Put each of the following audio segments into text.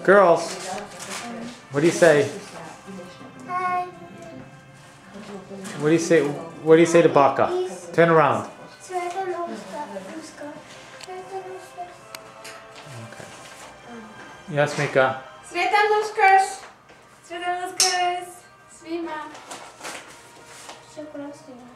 Girls, what do you say? Hi. What do you say? What do you say to Baka? Turn around. Okay. Yes, Mika. Sretan Uskrs! Sretan Uskrs! Svima! Все красиво.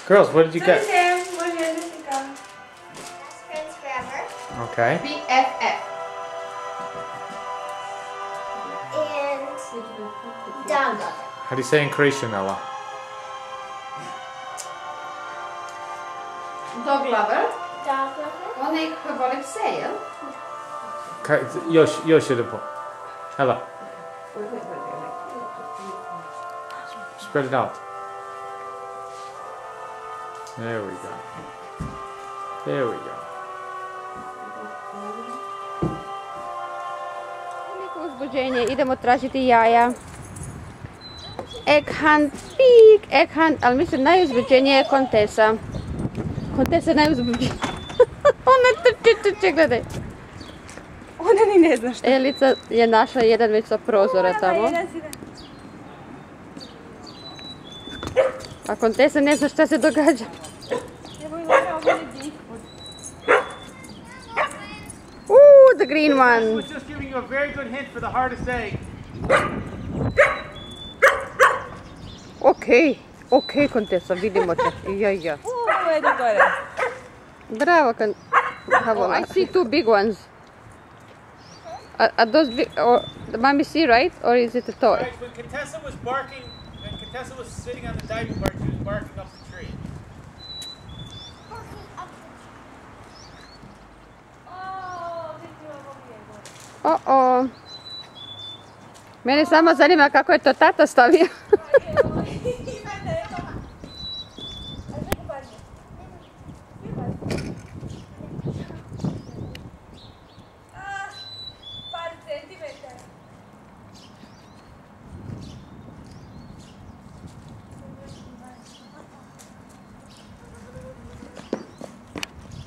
Girls, what did you get? Bonjour, Jessica. Best friends forever. Okay. BFF. And dog lover. How do you say in Croatian, Ella? Dog lover. Dog lover. Onaj koji voli pse, jel? Još jedan po. Ella, spread it out. There we go. There we go. Veliko uzbuđenje, idemo tražiti jaja. Egg hunt, pik, egg hunt, ali mislim najuzbuđenije je Kontesa. Kontesa je najuzbuđenija. Ona trče, gledaj. Ona ni ne zna što. Elica je našla jedan već sa prozora tamo. A Kontesa ne zna šta se događa. Ooh, the green one. was just giving you a very good hint for the hardest egg. Ok, Kontesa, vidimo te. Ja. Ajde gore. Bravo, I see two big ones. Are those big, or the mommy see, right? Or is it a toy? Right, when Contessa was sitting on the diving board, she was barking up the tree. Oh. Mene samo zanima kako je to tata stavio.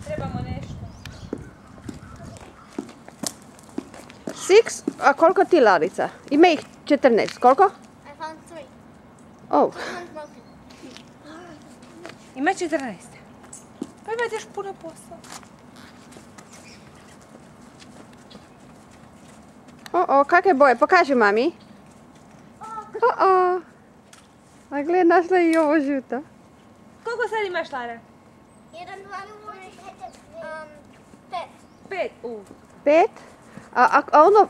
Trebamo nešto. 6? A koliko ti, Larica? Ima ih 14. Koliko? I found 3. Oh. One's broken. Ima 14. Pa imate još puno posla. Kakve boje? Pokaži mami. A gled, našla je i ovo žuto. Koliko sad imaš, Lara? 1, 2, 3, 5. 5. 5? A ono,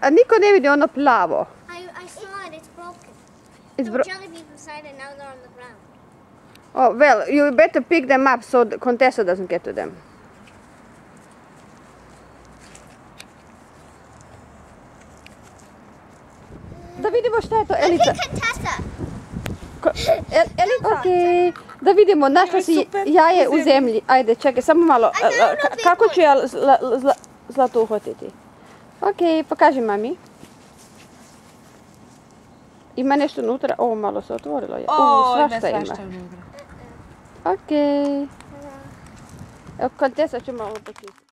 a niko ne vidi ono plavo. I saw it. It's broken. It's There were jelly beans inside and now they're on the ground. Oh, well, you better pick them up so Contessa doesn't get to them. Da vidimo šta je to, Elica. Contessa. Elica. Ok, da vidimo, našla si jaje u zemlji. Ajde, čekaj, samo malo. Kako ću ja zlato uhvatiti? Ok, pokaži mami. Ima nešto unutra. Ovo malo se otvorilo. Svašta ima. Ok. Evo, Contessa ću malo počistiti.